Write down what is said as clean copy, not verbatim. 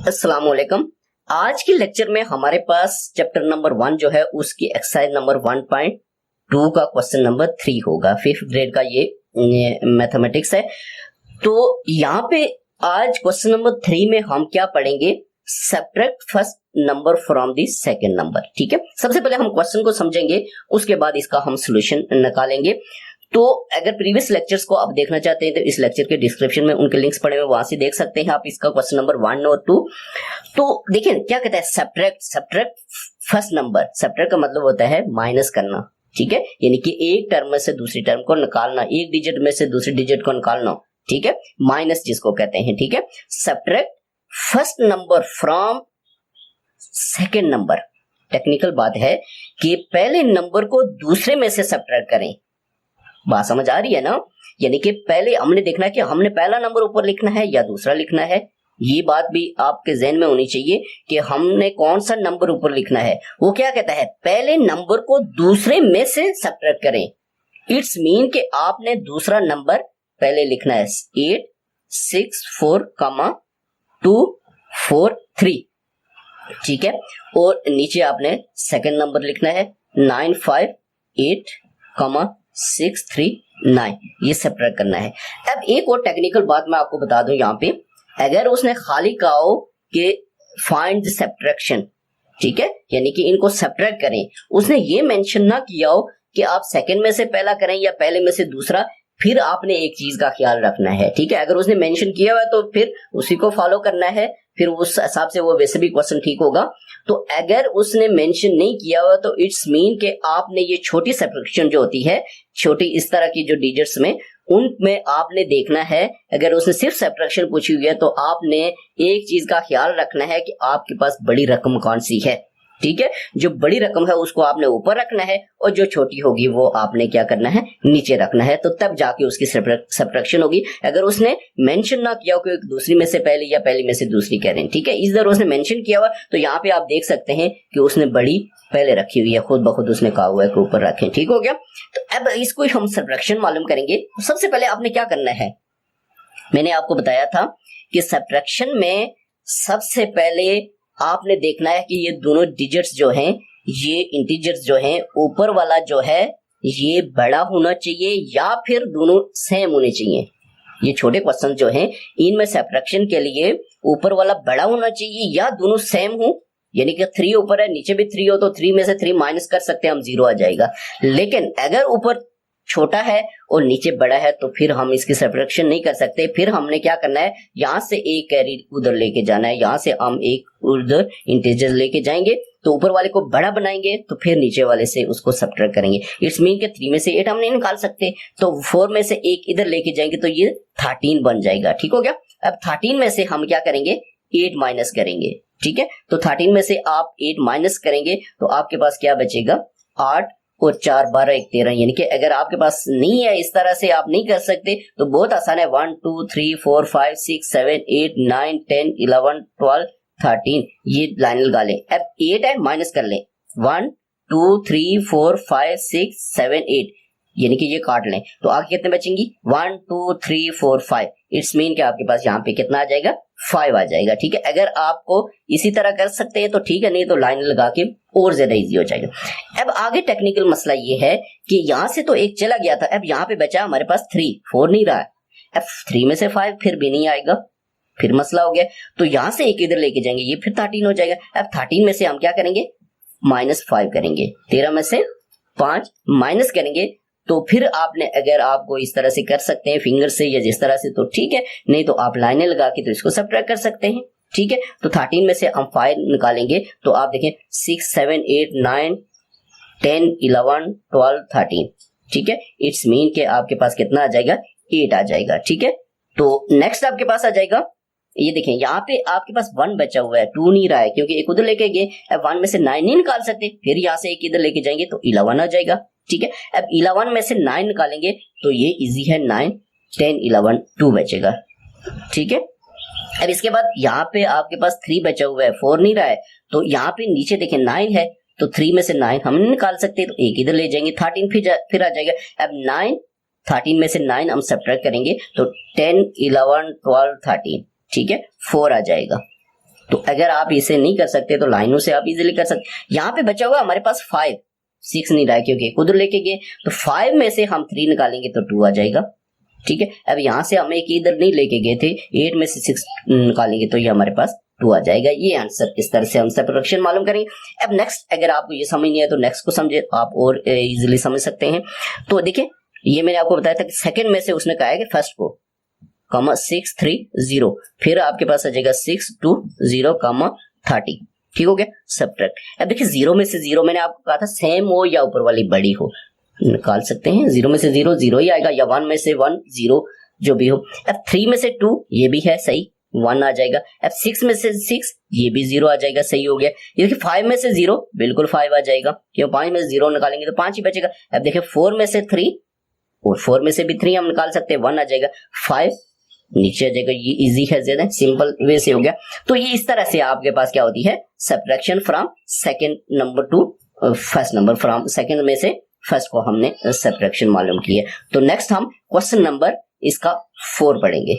अस्सलाम वालेकुम। आज के लेक्चर में हमारे पास चैप्टर नंबर 1 जो है उसकी एक्सरसाइज नंबर 1.2 का क्वेश्चन नंबर 3 होगा। 5th ग्रेड का ये मैथमेटिक्स है। तो यहाँ पे आज क्वेश्चन नंबर 3 में हम क्या पढ़ेंगे? Subtract first number from the second number. ठीक है, सबसे पहले हम क्वेश्चन को समझेंगे, उसके बाद इसका हम सोल्यूशन निकालेंगे। तो अगर प्रीवियस लेक्चर्स को आप देखना चाहते हैं तो इस लेक्चर के डिस्क्रिप्शन में उनके लिंक्स पड़े हुए, वहां से देख सकते हैं आप इसका क्वेश्चन नंबर 1 और 2। तो देखिए क्या कहता है, सब्ट्रैक्ट फर्स्ट नंबर। सब्ट्रैक्ट का मतलब होता है माइनस करना। ठीक है, यानी कि एक टर्म में से दूसरी टर्म को निकालना, एक डिजिट में से दूसरी डिजिट को निकालना। ठीक है, माइनस जिसको कहते हैं। ठीक है, subtract first number from second number. Technical बात है कि पहले नंबर को दूसरे में से सब्ट्रैक्ट करें। बात समझ आ रही है ना? यानी कि पहले हमने देखना है कि हमने पहला नंबर ऊपर लिखना है या दूसरा लिखना है। ये बात भी आपके जहन में होनी चाहिए कि हमने कौन सा नंबर ऊपर लिखना है। वो क्या कहता है, पहले नंबर को दूसरे में से सब्ट्रैक्ट करें। इट्स मीन कि आपने दूसरा नंबर पहले लिखना है 8 6 4 2 4 3। ठीक है, और नीचे आपने सेकंड नंबर लिखना है 9 5 8 6 3 9। ये सब्ट्रैक्ट करना है। अब एक और टेक्निकल बात मैं आपको बता दूं, यहाँ पे अगर उसने खाली कहा हो कि फाइंड द सब्ट्रैक्शन, ठीक है, यानी कि इनको सब्ट्रैक्ट करें, उसने ये मेंशन ना किया हो कि आप सेकंड में से पहला करें या पहले में से दूसरा, फिर आपने एक चीज का ख्याल रखना है। ठीक है, अगर उसने मेंशन किया हुआ है तो फिर उसी को फॉलो करना है, फिर उस हिसाब से वो वैसे भी क्वेश्चन ठीक होगा। तो अगर उसने मेंशन नहीं किया हुआ तो इट्स मीन कि आपने ये छोटी सब्ट्रैक्शन जो होती है, छोटी इस तरह की जो डिजिट्स में, उनमें आपने देखना है। अगर उसने सिर्फ सब्ट्रैक्शन पूछी हुई है तो आपने एक चीज का ख्याल रखना है कि आपके पास बड़ी रकम कौन सी है। ठीक है, जो बड़ी रकम है उसको आपने ऊपर रखना है और जो छोटी होगी वो आपने क्या करना है, नीचे रखना है। तो तब जाके उसकी सब्ट्रैक्शन होगी। अगर उसने मेंशन ना किया हो कि दूसरी में से पहली या पहली में से दूसरी कह रहे हैं, ठीक है, इस तरह उसने मेंशन किया हुआ तो यहाँ पे आप देख सकते हैं कि उसने बड़ी पहले रखी हुई है, खुद ब खुद उसने कहा हुआ है कि ऊपर रखें। ठीक हो गया। तो अब इसको हम सब्ट्रैक्शन मालूम करेंगे। तो सबसे पहले आपने क्या करना है, मैंने आपको बताया था कि सब्ट्रैक्शन में सबसे पहले आपने देखना है कि ये दोनों डिजिट्स जो हैं, ये इंटीजर्स जो हैं, ऊपर वाला जो है ये बड़ा होना चाहिए या फिर दोनों सेम होने चाहिए। ये छोटे क्वेश्चन जो हैं इनमें सब्ट्रैक्शन के लिए ऊपर वाला बड़ा होना चाहिए या दोनों सेम हो। यानी कि 3 ऊपर है नीचे भी 3 हो तो 3 में से 3 माइनस कर सकते हैं हम, 0 आ जाएगा। लेकिन अगर ऊपर छोटा है और नीचे बड़ा है तो फिर हम इसकी सब्ट्रैक्शन नहीं कर सकते। फिर हमने क्या करना है, यहां से एक कैरी उधर लेके जाना है, यहां से हम एक उधर इंटीजर लेके जाएंगे तो ऊपर वाले को बड़ा बनाएंगे तो फिर नीचे वाले से उसको सब्ट्रैक्ट करेंगे। इट्स मीन के 3 में से 8 हम नहीं निकाल सकते तो 4 में से एक इधर लेके जाएंगे तो ये 13 बन जाएगा। ठीक हो गया। अब 13 में से हम क्या करेंगे, 8 माइनस करेंगे। ठीक है, तो 13 में से आप 8 माइनस करेंगे तो आपके पास क्या बचेगा, 8 और 4 12 1 13। यानी कि अगर आपके पास नहीं है, इस तरह से आप नहीं कर सकते तो बहुत आसान है, 1 2 3 4 5 6 7 8 9 10 11 12 13, ये लाइन लगा लें। अब 8 है, माइनस कर लें, 1 2 3 4 5 6 7 8, यानी कि ये काट लें तो आगे कितने बचेंगी, 1 2 3 4 5। इट्स मीन कि आपके पास यहाँ पे कितना आ जाएगा, 5 आ जाएगा। ठीक है, अगर आपको इसी तरह कर सकते हैं तो ठीक है, नहीं तो लाइन लगा के और ज्यादा इजी हो जाएगा। अब आगे टेक्निकल मसला ये है कि यहां से तो एक चला गया था, अब यहाँ पे बचा हमारे पास 3, 4 नहीं रहा है। अब 3 में से 5 फिर भी नहीं आएगा, फिर मसला हो गया। तो यहां से एक इधर लेके जाएंगे, ये फिर 13 हो जाएगा। अब 13 में से हम क्या करेंगे, -5 करेंगे। 13 में से 5 माइनस करेंगे तो फिर आपने, अगर आपको इस तरह से कर सकते हैं फिंगर से या जिस तरह से तो ठीक है, नहीं तो आप लाइनें लगा के तो इसको सब्ट्रैक्ट कर सकते हैं। ठीक है, तो 13 में से हम 5 निकालेंगे तो आप देखें 6 7 8 9 10 11 12 13। ठीक है, इट्स मीन के आपके पास कितना आ जाएगा, 8 आ जाएगा। ठीक है, तो नेक्स्ट आपके पास आ जाएगा, ये देखें यहाँ पे आपके पास 1 बचा हुआ है, 2 नहीं रहा है क्योंकि एक उधर लेके गए। अब 1 में से 9 नहीं निकाल सकते, फिर यहाँ से एक इधर लेके जाएंगे तो 11 आ जाएगा। ठीक है, अब 11 में से 9 निकालेंगे तो ये इजी है, 9 10 11 2 बचेगा। ठीक है, अब इसके बाद यहाँ पे आपके पास 3 बचा हुआ है, 4 नहीं रहा है, तो यहाँ पे नीचे देखें 9 है तो 3 में से 9 हम नहीं निकाल सकते तो एक इधर ले जाएंगे, 13 फिर आ जाएगा। अब 9 13 में से 9 हम सब्ट्रैक्ट करेंगे तो 10 11 12 13, ठीक है, 4 आ जाएगा। तो अगर आप इसे नहीं कर सकते तो लाइनों से आप इजीली कर सकते। यहाँ पे बचा हुआ हमारे पास 5, 6 नहीं रहा क्योंकि उधर लेके गए, तो 5 में से हम 3 निकालेंगे तो 2 आ जाएगा। ठीक है, अब यहाँ से हम एक इधर नहीं लेके गए थे, 8 में से 6 निकालेंगे तो ये हमारे पास 2 आ जाएगा। ये आंसर, इस तरह से हम सब्ट्रैक्शन मालूम करेंगे। अब नेक्स्ट, अगर आपको ये समझ नहीं है तो नेक्स्ट को समझे, आप और इजीली समझ सकते हैं। तो देखिए, ये मैंने आपको बताया था कि सेकंड में से उसने कहा है कि फर्स्ट को, कॉमा 6 3 0, फिर आपके पास आ जाएगा 6 2 0 कॉमा 30। ठीक हो गया, सब्ट्रैक्ट। अब देखिए 0 में से 0 मैंने आपको कहा था सेम हो या ऊपर वाली बड़ी हो, निकाल सकते हैं। 0 में से 0 0 ही आएगा, या 1 में से 1 0 जो भी हो। अब 3 में से 2 ये भी है सही, 1 आ जाएगा। अब 6 में से 6 ये भी 0 आ जाएगा, सही हो गया। ये देखिए 5 में से 0 बिल्कुल 5 आ जाएगा, क्यों 5 में से 0 निकालेंगे तो 5 ही बचेगा। अब देखिए 4 में से 3, और 4 में से भी 3 हम निकाल सकते हैं, 1 आ जाएगा, 5 नीचे आ जाएगा। ये इजी है, ज्यादा सिंपल वे से हो गया। तो ये इस तरह से आपके पास क्या होती है, subtraction from second number two first number, from second में से फर्स्ट को हमने सब्ट्रैक्शन मालूम की है। तो नेक्स्ट हम क्वेश्चन नंबर इसका 4 पढ़ेंगे।